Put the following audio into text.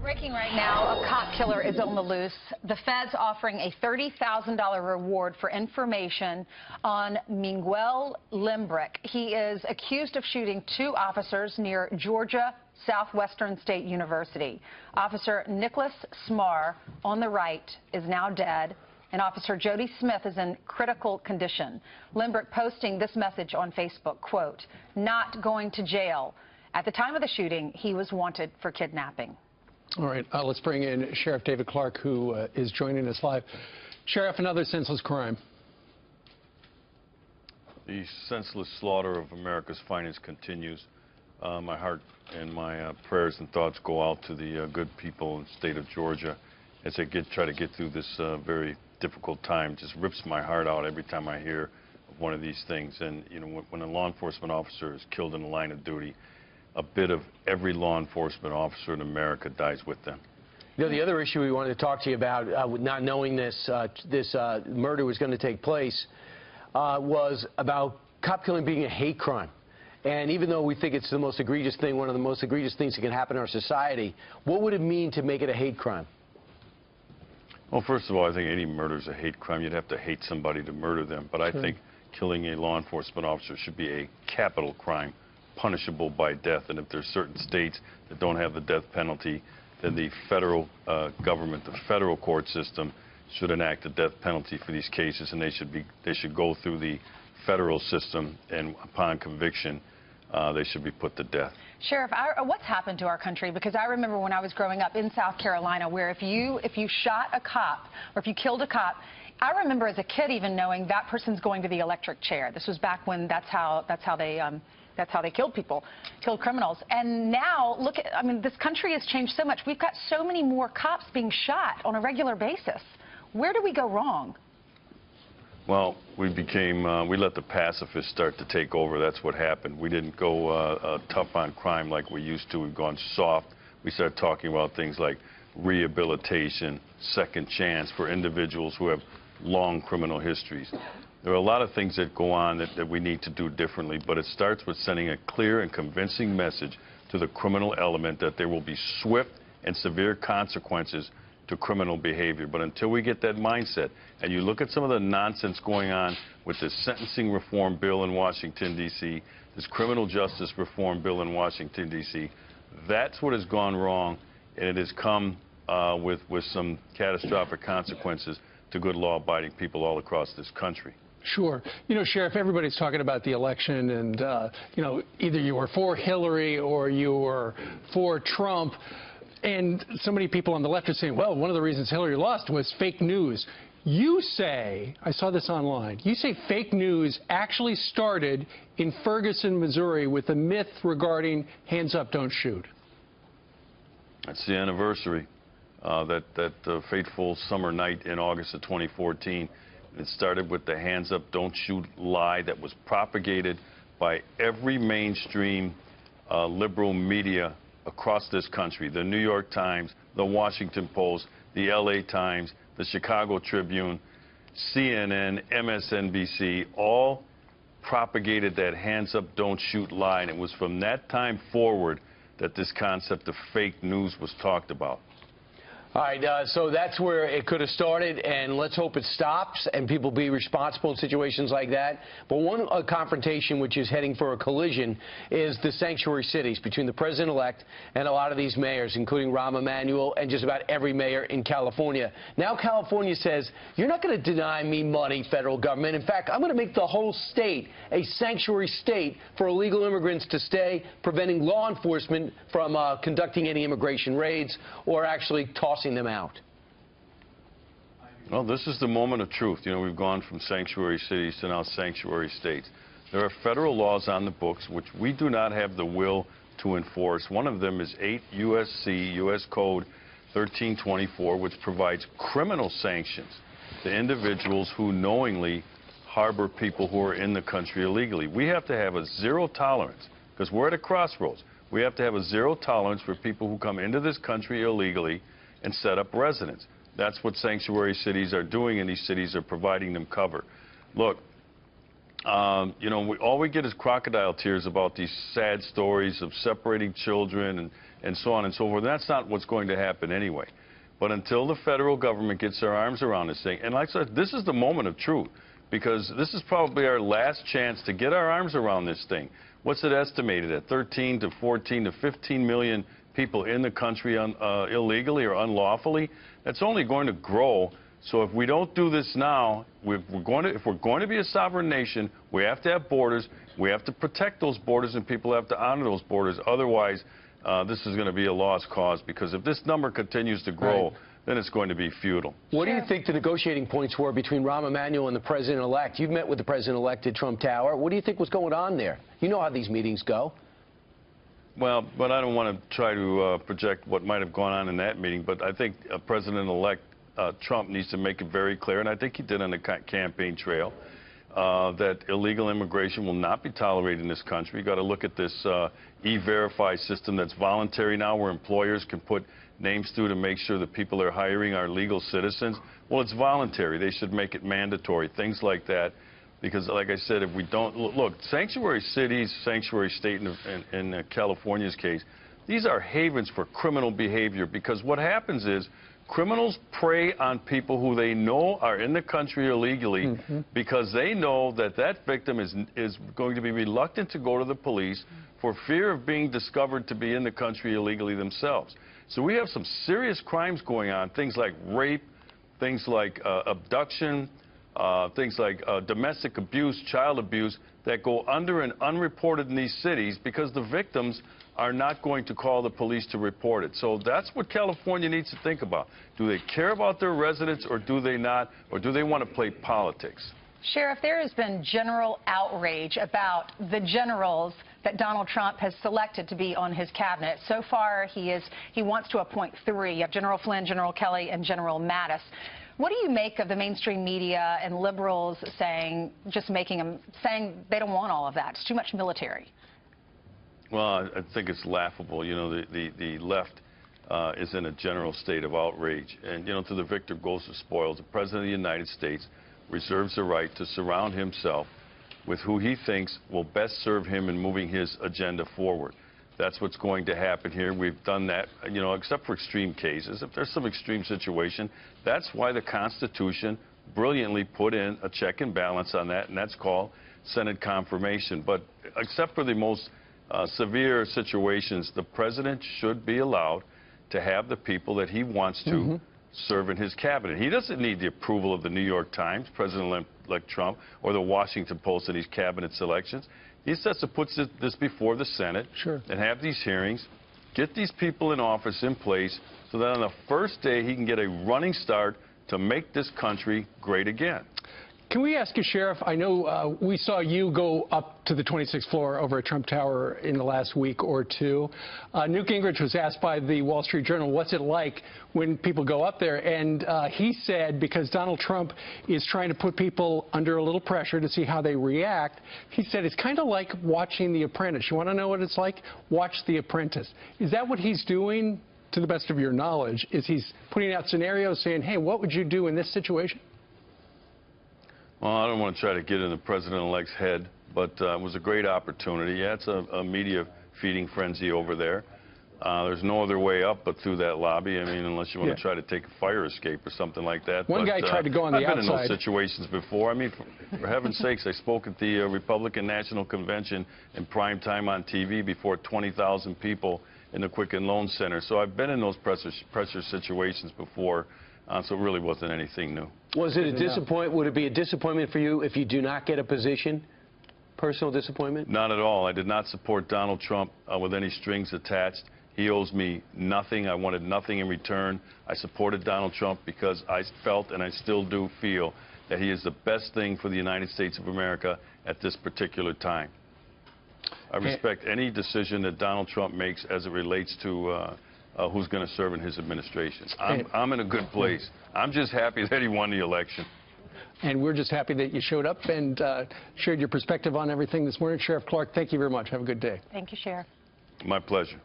Breaking right now, a cop killer is on the loose. The feds offering a $30,000 reward for information on Miguel Limbrick. He is accused of shooting two officers near Georgia Southwestern State University. Officer Nicholas Smar, on the right, is now dead, and Officer Jody Smith is in critical condition. Limbrick posting this message on Facebook, quote, "Not going to jail." At the time of the shooting, he was wanted for kidnapping. All right, let's bring in Sheriff David Clarke, who is joining us live. Sheriff, another senseless crime. The senseless slaughter of America's finest continues. My heart and my prayers and thoughts go out to the good people in the state of Georgia as they try to get through this very difficult time. Just rips my heart out every time I hear of one of these things. And, you know, when a law enforcement officer is killed in the line of duty, a bit of every law enforcement officer in America dies with them. You know, the other issue we wanted to talk to you about, with not knowing this murder was going to take place, was about cop killing being a hate crime. And even though we think it's the most egregious thing, one of the most egregious things that can happen in our society, what would it mean to make it a hate crime? Well, first of all, I think any murder is a hate crime. You'd have to hate somebody to murder them. But I think killing a law enforcement officer should be a capital crime, punishable by death. And if there's certain states that don't have the death penalty, then the federal government, the federal court system, should enact a death penalty for these cases, and they should go through the federal system, and upon conviction, they should be put to death. Sheriff, what's happened to our country? Because I remember when I was growing up in South Carolina, where if you shot a cop or if you killed a cop, I remember as a kid even knowing that person's going to the electric chair. This was back when that's how they killed people, killed criminals. And now, look, I mean, this country has changed so much. We've got so many more cops being shot on a regular basis. Where do we go wrong? Well, we let the pacifists start to take over. That's what happened. We didn't go tough on crime like we used to. We've gone soft. We started talking about things like rehabilitation, second chance for individuals who have long criminal histories. There are a lot of things that go on that we need to do differently, but it starts with sending a clear and convincing message to the criminal element that there will be swift and severe consequences to criminal behavior. But until we get that mindset, and you look at some of the nonsense going on with this sentencing reform bill in Washington, D.C., this criminal justice reform bill in Washington, D.C., that's what has gone wrong, and it has come with some catastrophic consequences to good law-abiding people all across this country. Sure. You know, Sheriff, everybody's talking about the election, and, you know, either you were for Hillary or you were for Trump. And so many people on the left are saying, well, one of the reasons Hillary lost was fake news. You say, I saw this online, you say fake news actually started in Ferguson, Missouri with a myth regarding hands up, don't shoot. That's the anniversary, that fateful summer night in August of 2014. It started with the hands up, don't shoot lie that was propagated by every mainstream liberal media across this country. The New York Times, the Washington Post, the LA Times, the Chicago Tribune, CNN, MSNBC, all propagated that hands up, don't shoot lie. And it was from that time forward that this concept of fake news was talked about. All right, so that's where it could have started, and let's hope it stops and people be responsible in situations like that. But one confrontation which is heading for a collision is the sanctuary cities between the president-elect and a lot of these mayors, including Rahm Emanuel and just about every mayor in California. Now California says, you're not going to deny me money, federal government. In fact, I'm going to make the whole state a sanctuary state for illegal immigrants to stay, preventing law enforcement from conducting any immigration raids or actually tossing them out. Well, this is the moment of truth. You know, we've gone from sanctuary cities to now sanctuary states. There are federal laws on the books which we do not have the will to enforce. One of them is 8 U.S.C., U.S. Code 1324, which provides criminal sanctions to individuals who knowingly harbor people who are in the country illegally. We have to have a zero tolerance, because we're at a crossroads. We have to have a zero tolerance for people who come into this country illegally and set up residence. That's what sanctuary cities are doing, and these cities are providing them cover. Look, you know, all we get is crocodile tears about these sad stories of separating children and so on and so forth. That's not what's going to happen anyway. But until the federal government gets their arms around this thing, and like I said, this is the moment of truth, because this is probably our last chance to get our arms around this thing. What's it estimated at? 13 to 14 to 15 million people in the country illegally or unlawfully. That's only going to grow. So if we don't do this now, if we're going to be a sovereign nation, we have to have borders. We have to protect those borders, and people have to honor those borders. Otherwise, this is going to be a lost cause, because if this number continues to grow, then it's going to be futile. What do you think the negotiating points were between Rahm Emanuel and the president-elect? You've met with the president-elect at Trump Tower. What do you think was going on there? You know how these meetings go. Well, but I don't want to try to project what might have gone on in that meeting, but I think President-elect Trump needs to make it very clear, and I think he did on the campaign trail, that illegal immigration will not be tolerated in this country. You've got to look at this E-Verify system that's voluntary now, where employers can put names through to make sure that people they're hiring are legal citizens. Well, it's voluntary. They should make it mandatory, things like that. Because, like I said, if we don't look, sanctuary cities, sanctuary state in California's case, these are havens for criminal behavior, because what happens is criminals prey on people who they know are in the country illegally, because they know that that victim is going to be reluctant to go to the police for fear of being discovered to be in the country illegally themselves. So we have some serious crimes going on, things like rape, things like abduction, things like domestic abuse, child abuse, that go under and unreported in these cities because the victims are not going to call the police to report it. So that's what California needs to think about. Do they care about their residents, or do they not, or do they want to play politics? Sheriff, there has been general outrage about the generals that Donald Trump has selected to be on his cabinet. So far, he wants to appoint 3. You have General Flynn, General Kelly, and General Mattis. What do you make of the mainstream media and liberals saying they don't want all of that? It's too much military. Well, I think it's laughable. You know, the left is in a general state of outrage. And, you know, to the victor goes the spoils. The President of the United States reserves the right to surround himself with who he thinks will best serve him in moving his agenda forward. That's what's going to happen here. We've done that, you know, except for extreme cases. If there's some extreme situation, that's why the Constitution brilliantly put in a check and balance on that, and that's called Senate confirmation. But except for the most severe situations, the president should be allowed to have the people that he wants to serve in his cabinet. He doesn't need the approval of the New York Times, President-elect Trump, or the Washington Post in these cabinet selections. He has to put this before the Senate and have these hearings, get these people in office in place, so that on the first day he can get a running start to make this country great again. Can we ask you, Sheriff, I know we saw you go up to the 26th floor over at Trump Tower in the last week or two. Newt Gingrich was asked by the Wall Street Journal, what's it like when people go up there? And he said, because Donald Trump is trying to put people under a little pressure to see how they react, he said it's kind of like watching The Apprentice. You want to know what it's like? Watch The Apprentice. Is that what he's doing, to the best of your knowledge? Is he's putting out scenarios saying, hey, what would you do in this situation? Well, I don't want to try to get in the president-elect's head, but it was a great opportunity. Yeah, it's a media feeding frenzy over there. There's no other way up but through that lobby. I mean, unless you want to try to take a fire escape or something like that. One guy tried to go on the outside. I've been in those situations before. I mean, for heaven's sakes, I spoke at the Republican National Convention in prime time on TV before 20,000 people in the Quicken Loan Center. So I've been in those pressure situations before. So it really wasn't anything new. Was it a disappointment? Would it be a disappointment for you if you do not get a position? Personal disappointment? Not at all. I did not support Donald Trump with any strings attached. He owes me nothing. I wanted nothing in return. I supported Donald Trump because I felt, and I still do feel, that he is the best thing for the United States of America at this particular time. I respect any decision that Donald Trump makes as it relates to who's going to serve in his administration. I'm in a good place. I'm just happy that he won the election. And we're just happy that you showed up and shared your perspective on everything this morning. Sheriff Clarke, thank you very much. Have a good day. Thank you, Sheriff. My pleasure.